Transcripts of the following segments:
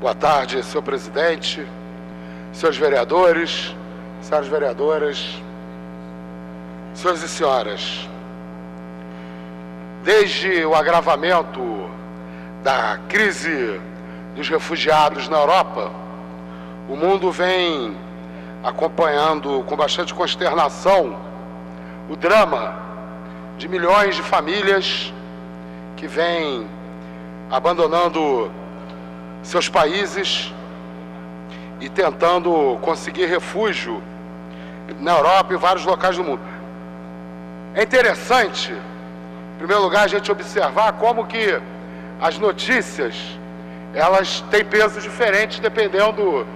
Boa tarde, senhor presidente, senhores vereadores, senhoras vereadoras, senhores e senhoras. Desde o agravamento da crise dos refugiados na Europa, o mundo vem acompanhando com bastante consternação o drama de milhões de famílias que vêm abandonando seus países e tentando conseguir refúgio na Europa e vários locais do mundo. É interessante, em primeiro lugar, a gente observar como que as notícias, elas têm pesos diferentes dependendo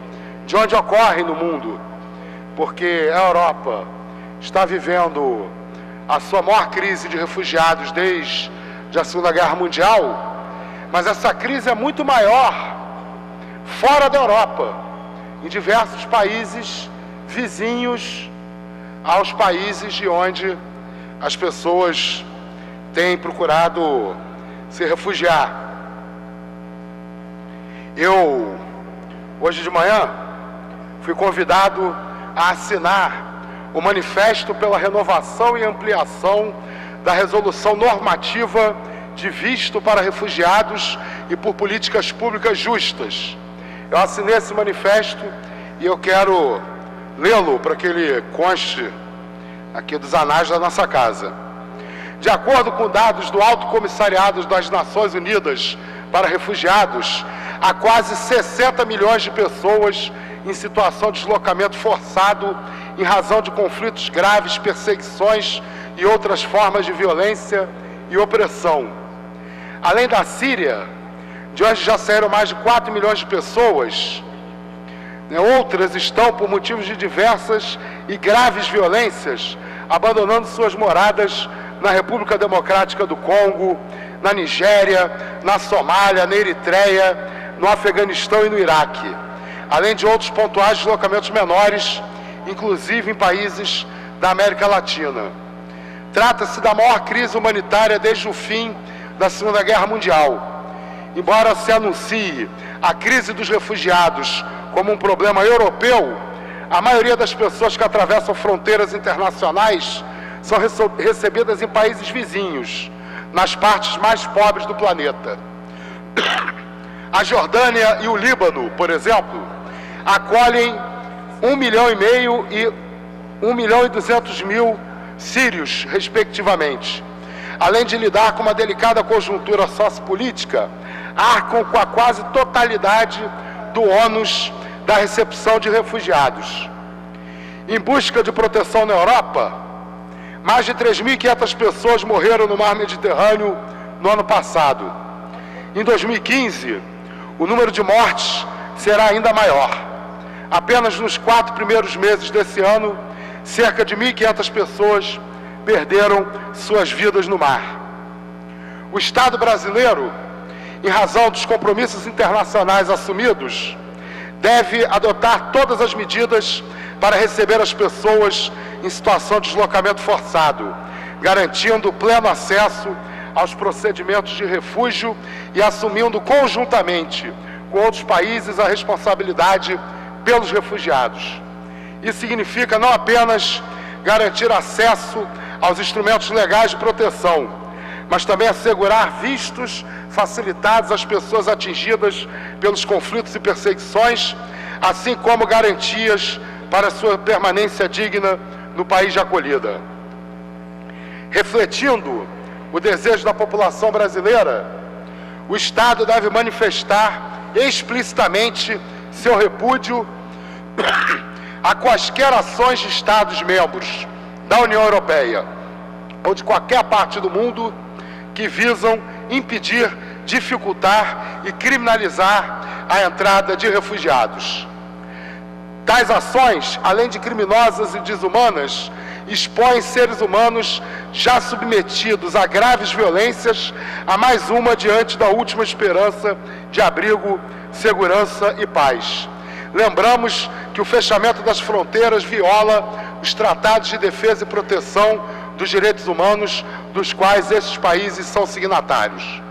de onde ocorrem no mundo, porque a Europa está vivendo a sua maior crise de refugiados desde a Segunda Guerra Mundial, mas essa crise é muito maior fora da Europa, em diversos países vizinhos aos países de onde as pessoas têm procurado se refugiar. Eu, hoje de manhã, fui convidado a assinar o Manifesto pela Renovação e Ampliação da Resolução Normativa de Visto para Refugiados e por Políticas Públicas Justas. Eu assinei esse manifesto e eu quero lê-lo para que ele conste aqui dos anais da nossa casa. De acordo com dados do Alto Comissariado das Nações Unidas para Refugiados, há quase 60 milhões de pessoas em situação de deslocamento forçado em razão de conflitos graves, perseguições e outras formas de violência e opressão. Além da Síria, de onde já saíram mais de 4 milhões de pessoas, outras estão, por motivos de diversas e graves violências, abandonando suas moradas na República Democrática do Congo, na Nigéria, na Somália, na Eritreia, no Afeganistão e no Iraque, além de outros pontuais deslocamentos menores, inclusive em países da América Latina. Trata-se da maior crise humanitária desde o fim da Segunda Guerra Mundial. Embora se anuncie a crise dos refugiados como um problema europeu, a maioria das pessoas que atravessam fronteiras internacionais são recebidas em países vizinhos, nas partes mais pobres do planeta. A Jordânia e o Líbano, por exemplo, acolhem 1,5 milhão e 1,2 milhão sírios, respectivamente. Além de lidar com uma delicada conjuntura sociopolítica, arcam com a quase totalidade do ônus da recepção de refugiados. Em busca de proteção na Europa, mais de 3.500 pessoas morreram no mar Mediterrâneo no ano passado. Em 2015, o número de mortes será ainda maior. Apenas nos 4 primeiros meses desse ano, cerca de 1.500 pessoas perderam suas vidas no mar. O Estado brasileiro, em razão dos compromissos internacionais assumidos, deve adotar todas as medidas para receber as pessoas em situação de deslocamento forçado, garantindo pleno acesso aos procedimentos de refúgio e assumindo conjuntamente com outros países a responsabilidade pelos refugiados. Isso significa não apenas garantir acesso aos instrumentos legais de proteção, mas também assegurar vistos facilitados às pessoas atingidas pelos conflitos e perseguições, assim como garantias para sua permanência digna no país de acolhida. Refletindo o desejo da população brasileira, o Estado deve manifestar explicitamente seu repúdio a quaisquer ações de Estados-membros da União Europeia ou de qualquer parte do mundo que visam impedir, dificultar e criminalizar a entrada de refugiados. Tais ações, além de criminosas e desumanas, expõem seres humanos já submetidos a graves violências a mais uma diante da última esperança de abrigo, segurança e paz. Lembramos que o fechamento das fronteiras viola os tratados de defesa e proteção dos direitos humanos dos quais esses países são signatários.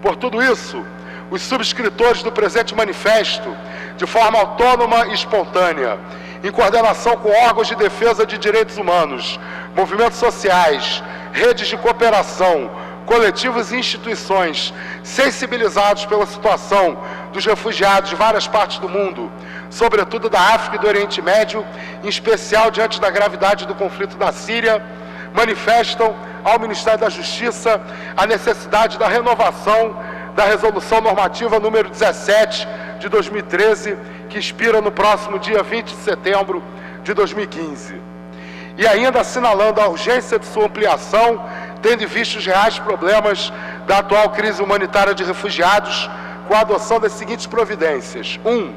Por tudo isso, os subscritores do presente manifesto, de forma autônoma e espontânea, em coordenação com órgãos de defesa de direitos humanos, movimentos sociais, redes de cooperação, coletivos e instituições, sensibilizados pela situação dos refugiados de várias partes do mundo, sobretudo da África e do Oriente Médio, em especial diante da gravidade do conflito da Síria, manifestam ao Ministério da Justiça a necessidade da renovação da Resolução Normativa número 17 de 2013, que expira no próximo dia 20 de setembro de 2015. E ainda assinalando a urgência de sua ampliação, tendo em vista os reais problemas da atual crise humanitária de refugiados, com a adoção das seguintes providências. 1.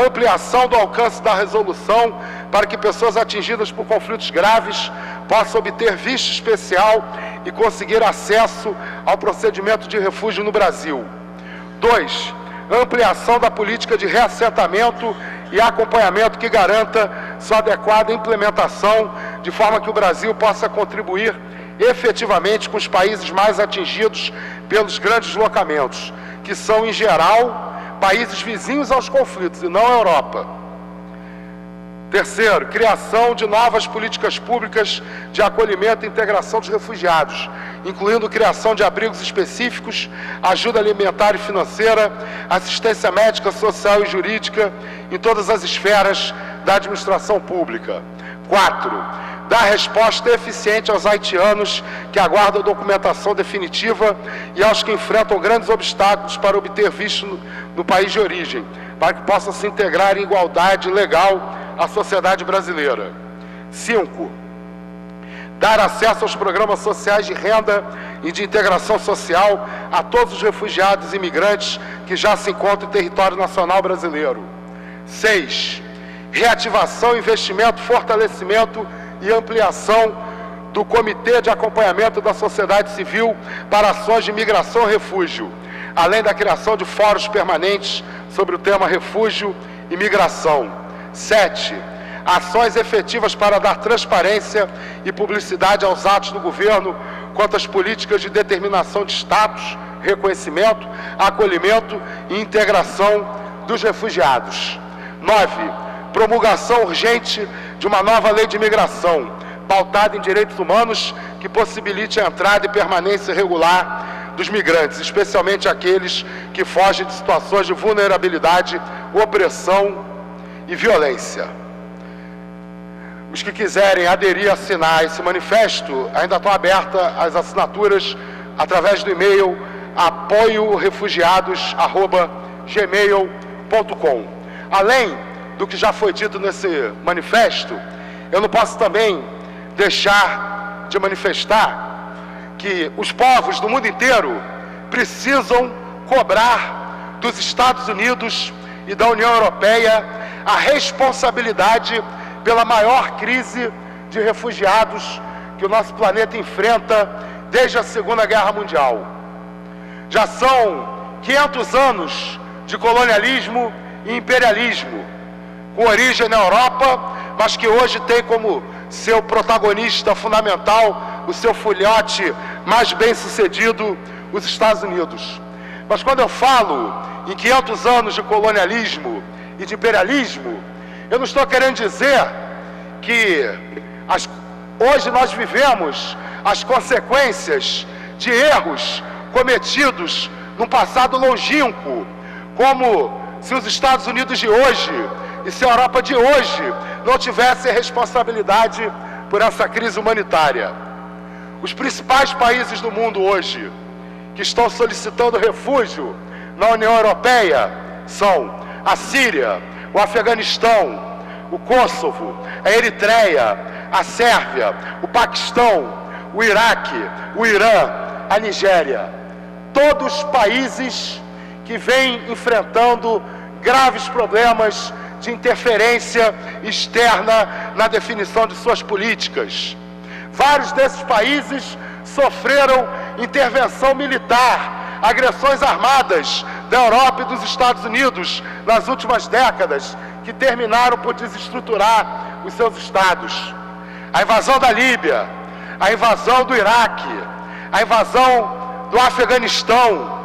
Ampliação do alcance da resolução para que pessoas atingidas por conflitos graves possam obter visto especial e conseguir acesso ao procedimento de refúgio no Brasil. 2. Ampliação da política de reassentamento e acompanhamento que garanta sua adequada implementação, de forma que o Brasil possa contribuir efetivamente com os países mais atingidos pelos grandes deslocamentos, que são, em geral, países vizinhos aos conflitos, e não a Europa. Terceiro, criação de novas políticas públicas de acolhimento e integração dos refugiados, incluindo criação de abrigos específicos, ajuda alimentar e financeira, assistência médica, social e jurídica em todas as esferas da administração pública. 4. Dar resposta eficiente aos haitianos que aguardam documentação definitiva e aos que enfrentam grandes obstáculos para obter visto no país de origem, para que possam se integrar em igualdade legal à sociedade brasileira. 5. Dar acesso aos programas sociais de renda e de integração social a todos os refugiados e imigrantes que já se encontram em território nacional brasileiro. 6. Reativação, investimento, fortalecimento e ampliação do Comitê de Acompanhamento da Sociedade Civil para ações de migração e refúgio, além da criação de fóruns permanentes sobre o tema refúgio e migração. 7. Ações efetivas para dar transparência e publicidade aos atos do governo quanto às políticas de determinação de status, reconhecimento, acolhimento e integração dos refugiados. 9. Promulgação urgente de uma nova lei de imigração, pautada em direitos humanos, que possibilite a entrada e permanência regular dos migrantes, especialmente aqueles que fogem de situações de vulnerabilidade, opressão e violência. Os que quiserem aderir e assinar esse manifesto, ainda estão abertas as assinaturas através do e-mail apoiorefugiados@gmail.com. Além do que já foi dito nesse manifesto, eu não posso também deixar de manifestar que os povos do mundo inteiro precisam cobrar dos Estados Unidos e da União Europeia a responsabilidade pela maior crise de refugiados que o nosso planeta enfrenta desde a Segunda Guerra Mundial. Já são 500 anos de colonialismo e imperialismo, com origem na Europa, mas que hoje tem como seu protagonista fundamental, o seu filhote mais bem sucedido, os Estados Unidos. Mas quando eu falo em 500 anos de colonialismo e de imperialismo, eu não estou querendo dizer que hoje nós vivemos as consequências de erros cometidos num passado longínquo, como se os Estados Unidos de hoje e se a Europa de hoje não tivessem responsabilidade por essa crise humanitária. Os principais países do mundo hoje que estão solicitando refúgio na União Europeia são a Síria, o Afeganistão, o Kosovo, a Eritreia, a Sérvia, o Paquistão, o Iraque, o Irã, a Nigéria. Todos países que vêm enfrentando graves problemas de interferência externa na definição de suas políticas. Vários desses países sofreram intervenção militar, agressões armadas da Europa e dos Estados Unidos nas últimas décadas, que terminaram por desestruturar os seus estados. A invasão da Líbia, a invasão do Iraque, a invasão do Afeganistão,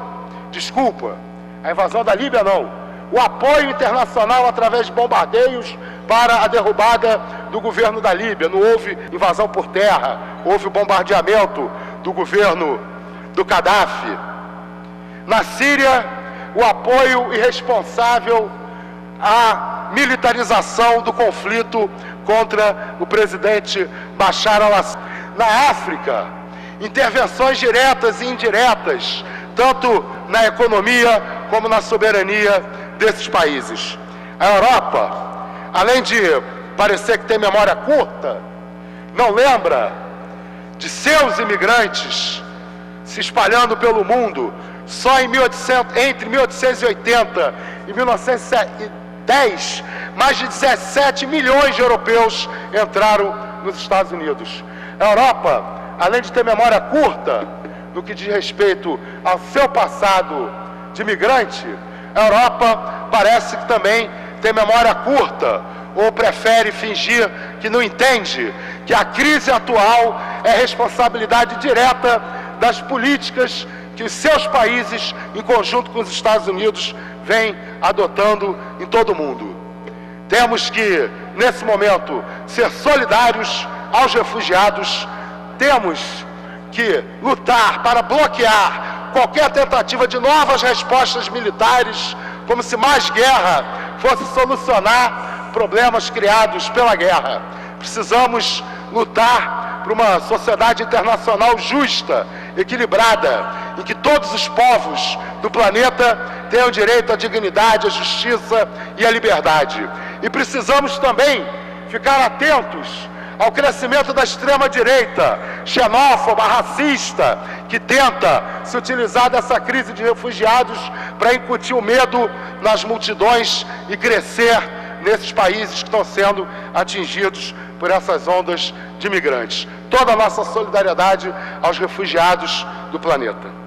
A invasão da Líbia não. O apoio internacional através de bombardeios para a derrubada do governo da Líbia. Não houve invasão por terra, houve o bombardeamento do governo do Gaddafi. Na Síria, o apoio irresponsável à militarização do conflito contra o presidente Bashar al-Assad. Na África, intervenções diretas e indiretas, tanto na economia como na soberania desses países. A Europa, além de parecer que tem memória curta, não lembra de seus imigrantes se espalhando pelo mundo. Só entre 1880 e 1910, mais de 17 milhões de europeus entraram nos Estados Unidos. A Europa, além de ter memória curta no que diz respeito ao seu passado de imigrante, a Europa parece que também tem memória curta, ou prefere fingir que não entende que a crise atual é responsabilidade direta das políticas que os seus países, em conjunto com os Estados Unidos, vêm adotando em todo o mundo. Temos que, nesse momento, ser solidários aos refugiados. Temos que lutar para bloquear qualquer tentativa de novas respostas militares, como se mais guerra fosse solucionar problemas criados pela guerra. Precisamos lutar por uma sociedade internacional justa, equilibrada, em que todos os povos do planeta tenham direito à dignidade, à justiça e à liberdade. E precisamos também ficar atentos ao crescimento da extrema-direita, xenófoba, racista, que tenta se utilizar dessa crise de refugiados para incutir o medo nas multidões e crescer nesses países que estão sendo atingidos por essas ondas de imigrantes. Toda a nossa solidariedade aos refugiados do planeta.